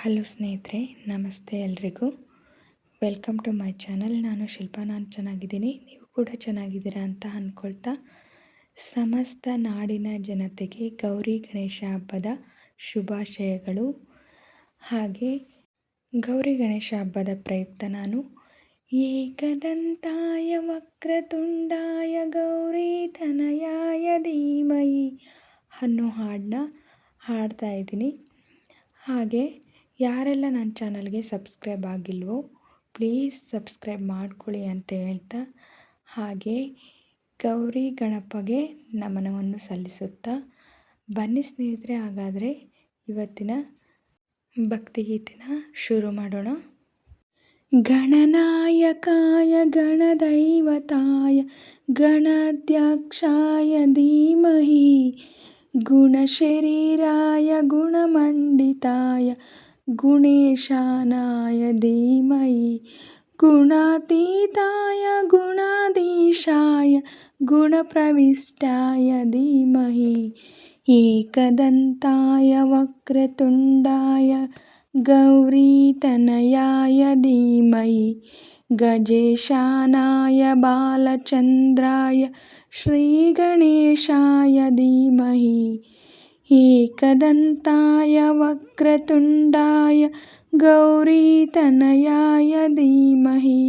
Hello ಸ್ನೇಹಿತರೆ, ನಮಸ್ತೆ ಎಲ್ರಿಗೂ. Welcome to my channel. ನಾನು ಶಿಲ್ಪಾ. ನಾನು ಚೆನ್ನಾಗಿದ್ದೀನಿ, ನೀವು ಕೂಡ ಚೆನ್ನಾಗಿದ್ದೀರಾ ಅಂತ ಅಂದ್ಕೊಳ್ತಾ, ಸಮಸ್ತ ನಾಡಿನ ಜನತೆಗೆ ಗೌರಿ ಗಣೇಶ ಹಬ್ಬದ ಶುಭಾಶಯಗಳು. ಹಾಗೆ ಗೌರಿ ಗಣೇಶ ಹಬ್ಬದ ಪ್ರಯುಕ್ತ ನಾನು ಏಕದಂತಾಯ ವಕ್ರತುಂಡಾಯ ಗೌರಿ ತನಯಾಯ ಧೀಮಹಿ ಅನ್ನೋ ಹಾಡನ್ನ ಹಾಡ್ತಾ ಇದ್ದೀನಿ. ಹಾಗೆ ಯಾರೆಲ್ಲ ನನ್ನ ಚಾನಲ್ಗೆ ಸಬ್ಸ್ಕ್ರೈಬ್ ಆಗಿಲ್ವೋ ಪ್ಲೀಸ್ ಸಬ್ಸ್ಕ್ರೈಬ್ ಮಾಡ್ಕೊಳ್ಳಿ ಅಂತ ಹೇಳ್ತಾ, ಹಾಗೆ ಗೌರಿ ಗಣಪಗೆ ನಮನವನ್ನು ಸಲ್ಲಿಸುತ್ತಾ, ಬನ್ನಿ ಸ್ನೇಹಿತರೆ, ಹಾಗಾದರೆ ಇವತ್ತಿನ ಭಕ್ತಿಗೀತೆನ ಶುರು ಮಾಡೋಣ. ಗಣನಾಯಕಾಯ ಗಣದೈವತಾಯ ಗಣಾಧ್ಯಕ್ಷಾಯ ಧೀಮಹಿ ಗುಣಶರೀರಾಯ ಗುಣಮಂಡಿತಾಯ ಗುಣೇಶಾನಾಯ ಧೀಮಹಿ ಗುಣಾತೀತಾಯ ಗುಣಾಧೀಶಾಯ ಗುಣಪ್ರವಿಷ್ಟಾಯ ಧೀಮಹಿ ಏಕದಂತಾಯ ವಕ್ರತುಂಡಾಯ ಗೌರೀತನಯಾಯ ಧೀಮಹಿ ಗಜೇಶಾನಾಯ ಬಾಲಚಂದ್ರಾಯ ಶ್ರೀಗಣೇಶಾಯ ಧೀಮಹಿ ಏಕದಂತಾಯ ವಕ್ರತುಂಡಾಯ ಗೌರೀತನಯಾಯ ಧೀಮಹಿ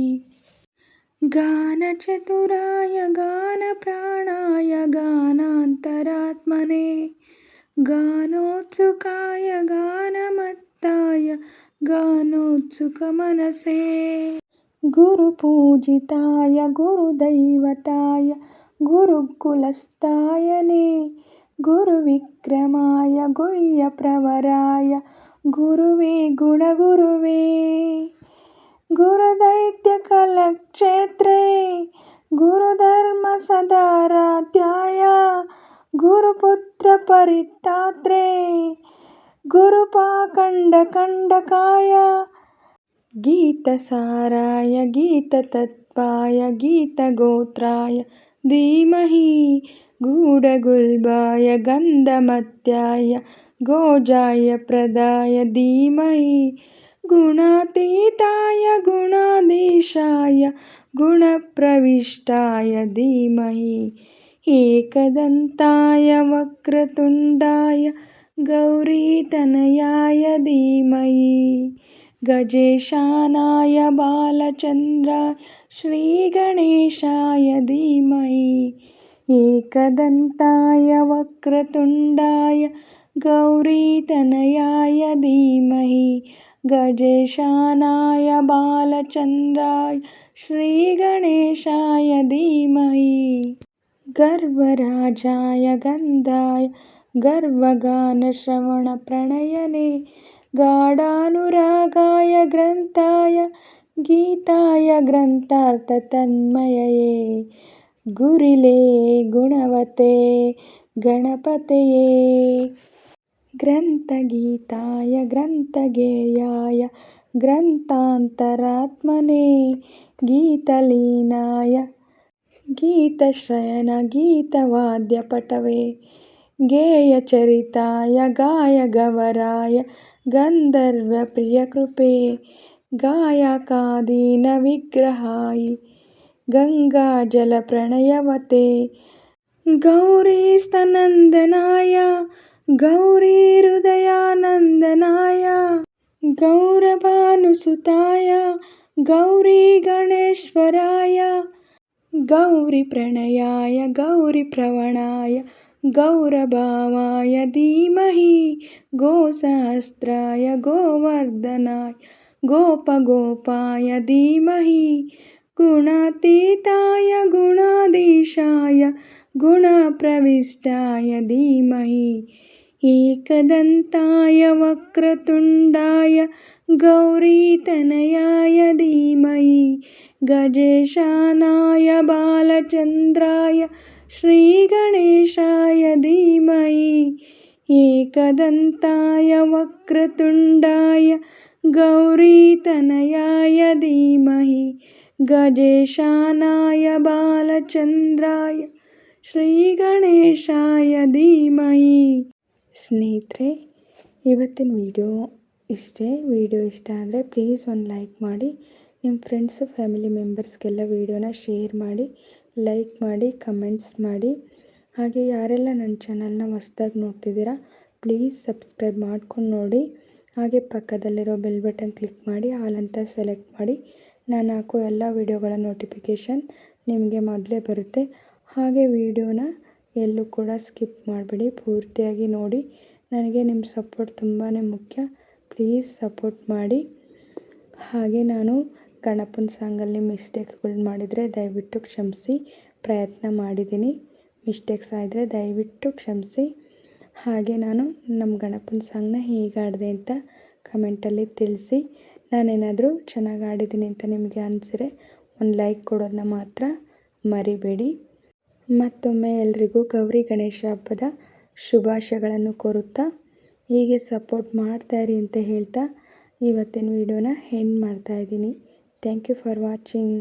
ಗಾನಚತುರಾಯ ಗಾನಪ್ರಾಣಾಯ ಗಾನಾಂತರಾತ್ಮನೇ ಗಾನೋತ್ಸುಕಾಯ ಗಾನಮತ್ತಾಯ ಗಾನೋತ್ಸುಕಮನಸೇ ಗುರುಪೂಜಿತಾಯ ಗುರುದೈವತಾಯ ಗುರುಕುಲಸ್ಥಾಯನೇ ಗುರುವಿಕ್ರಮಾಯ ಗುಹ್ಯಪ್ರವರಾಯ ಗುರುವೇ ಗುಣಗುರುವೇ ಗುರುದೈತ್ಯಕಲಕ್ಷೇತ್ರೇ ಗುರುಧರ್ಮಸದಾರಾಧ್ಯಾಯ ಗುರುಪುತ್ರಪರಿತಾತ್ರೇ ಗುರುಪಾಖಂಡಕಂಡಕಾಯ ಗೀತಸಾರಾಯ ಗೀತತತ್ಪಾಯ ಗೀತಗೋತ್ರಾಯ ಧೀಮಹಿ ಗೂಢಗುಲ್ಬಾಯ ಗಂಧಮತ್ಯಾಯ ಗೋಜಾಯ ಪ್ರದಾಯ ಧೀಮಹಿ ಗುಣಾತೀತಾಯ ಗುಣಾಧೀಶಾಯ ಗುಣಪ್ರವಿಷ್ಟಾಯ ಧೀಮಹಿ ಏಕದಂತಾಯ ವಕ್ರತುಂಡಾಯ ಗೌರೀತನಯಾಯ ಧೀಮಹಿ ಗಜೇಶಾನಾಯ ಬಾಲಚಂದ್ರಾಯ ಶ್ರೀಗಣೇಶಾಯ ಧೀಮಹಿ ಏಕದಂತಾಯ ವಕ್ರತುಂಡಾಯ ಗೌರೀತನಯಾಯ ಧೀಮಹಿ ಗಜೇಶಾನಾಯ ಬಾಲಚಂದ್ರಾಯ ಶ್ರೀಗಣೇಶಾಯ ಧೀಮಹಿ ಗರ್ವರಾಜಾಯ ಗಂಧಾಯ ಗರ್ವಗಾನಶ್ರವಣ ಪ್ರಣಯನೇ ಗಾಢಾನುರಾಗಾಯ ಗ್ರಂಥಾಯ ಗೀತಾಯ ಗ್ರಂಥಾರ್ಥತನ್ಮಯೇ ಗುರಿಲೇ ಗುಣವತೆ ಗಣಪತಯೇ ಗ್ರಂಥಗೀತಾಯ ಗ್ರಂಥಗೇಯಾಯ ಗ್ರಂಥಾಂತರಾತ್ಮನೇ ಗೀತಲೀನಾಯ ಗೀತಶ್ರಯಣ ಗೀತವಾದ್ಯಪಟವೇ ಗೇಯಚರಿತಾಯ ಗಾಯಗವರಾಯ ಗಂಧರ್ವಪ್ರಿಯಕೃಪೇ ಗಾಯಕಾದೀನ ವಿಗ್ರಹಾಯ ಗಂಗಾಜಲಪ್ರಣಯವತೆ ಗೌರೀಸ್ತನಂದನಾಯ ಗೌರೀಹೃದಯಾನಂದನಾಯ ಗೌರಭಾನುಸುತಾಯ ಗೌರೀಗಣೇಶ್ವರಾಯ ಗೌರಿಪ್ರಣಯಾಯ ಗೌರಿಪ್ರವಣಾಯ ಗೌರಭಾವಾಯ ಧೀಮಹಿ ಗೋಸಹಸ್ರಾಯ ಗೋವರ್ಧನಾಯ ಗೋಪಗೋಪಾಯ ಧೀಮಹಿ ಗುಣಾತೀತಾಯ ಗುಣಾಧೀಶಾಯ ಗುಣಪ್ರವಿಷ್ಟಾಯ ಧೀಮಹಿ ಏಕದಂತಾಯ ವಕ್ರತುಂಡಾಯ ಗೌರೀತನಯಾಯ ಧೀಮಹಿ ಗಜೇಶಾನಾಯ ಬಾಲಚಂದ್ರಾಯ ಶ್ರೀಗಣೇಶಾಯ ಧೀಮಹಿ ಏಕದಂತಾಯ ವಕ್ರತುಂಡಾಯ ಗೌರೀತನಯಾಯ ಧೀಮಹಿ ಗಜೇಶಾನಾಯ ಬಾಲಚಂದ್ರಾಯ ಶ್ರೀಗಣೇಶಾಯ ಧೀಮಹಿ. ಸ್ನೇಹಿತರೆ, ಇವತ್ತಿನ ವಿಡಿಯೋ ಇಷ್ಟೇ. ವಿಡಿಯೋ ಇಷ್ಟ ಆದರೆ ಪ್ಲೀಸ್ ಒಂದು ಲೈಕ್ ಮಾಡಿ, ನಿಮ್ಮ ಫ್ರೆಂಡ್ಸು ಫ್ಯಾಮಿಲಿ ಮೆಂಬರ್ಸ್ಗೆಲ್ಲ ವಿಡಿಯೋನ ಶೇರ್ ಮಾಡಿ, ಲೈಕ್ ಮಾಡಿ, ಕಮೆಂಟ್ಸ್ ಮಾಡಿ. ಹಾಗೆ ಯಾರೆಲ್ಲ ನನ್ನ ಚಾನಲ್ನ ಹೊಸ್ದಾಗಿ ನೋಡ್ತಿದ್ದೀರಾ ಪ್ಲೀಸ್ ಸಬ್ಸ್ಕ್ರೈಬ್ ಮಾಡ್ಕೊಂಡು ನೋಡಿ. ಹಾಗೆ ಪಕ್ಕದಲ್ಲಿರೋ ಬೆಲ್ ಬಟನ್ ಕ್ಲಿಕ್ ಮಾಡಿ ಆಲ್ ಅಂತ ಸೆಲೆಕ್ಟ್ ಮಾಡಿ. ನಾನು ಹಾಕೋ ಎಲ್ಲ ವಿಡಿಯೋಗಳ ನೋಟಿಫಿಕೇಷನ್ ನಿಮಗೆ ಮೊದಲೇ ಬರುತ್ತೆ. ಹಾಗೆ ವಿಡಿಯೋನ ಎಲ್ಲೂ ಕೂಡ ಸ್ಕಿಪ್ ಮಾಡಬೇಡಿ, ಪೂರ್ತಿಯಾಗಿ ನೋಡಿ. ನನಗೆ ನಿಮ್ಮ ಸಪೋರ್ಟ್ ತುಂಬಾ ಮುಖ್ಯ. ಪ್ಲೀಸ್ ಸಪೋರ್ಟ್ ಮಾಡಿ. ಹಾಗೆ ನಾನು ಗಣಪನ ಸಾಂಗಲ್ಲಿ ಮಿಸ್ಟೇಕ್ಗಳು ಮಾಡಿದರೆ ದಯವಿಟ್ಟು ಕ್ಷಮಿಸಿ. ಪ್ರಯತ್ನ ಮಾಡಿದ್ದೀನಿ, ಮಿಸ್ಟೇಕ್ಸ್ ಆದರೆ ದಯವಿಟ್ಟು ಕ್ಷಮಿಸಿ. ಹಾಗೆ ನಾನು ನಮ್ಮ ಗಣಪನ ಸಾಂಗ್ನ ಹೇಗೆ ಆಡಿದೆ ಅಂತ ಕಮೆಂಟಲ್ಲಿ ತಿಳಿಸಿ. ನಾನೇನಾದರೂ ಚೆನ್ನಾಗಿ ಆಡಿದ್ದೀನಿ ಅಂತ ನಿಮಗೆ ಅನಿಸಿದ್ರೆ ಒಂದು ಲೈಕ್ ಕೊಡೋದನ್ನ ಮಾತ್ರ ಮರಿಬೇಡಿ. ಮತ್ತೊಮ್ಮೆ ಎಲ್ರಿಗೂ ಗೌರಿ ಗಣೇಶ ಹಬ್ಬದ ಶುಭಾಶಯಗಳನ್ನು ಕೋರುತ್ತಾ ಹೀಗೆ ಸಪೋರ್ಟ್ ಮಾಡ್ತಾಯಿರಿ ಅಂತ ಹೇಳ್ತಾ ಇವತ್ತಿನ ವಿಡಿಯೋನ ಎಂಡ್ ಮಾಡ್ತಾಯಿದ್ದೀನಿ. Thank you for watching.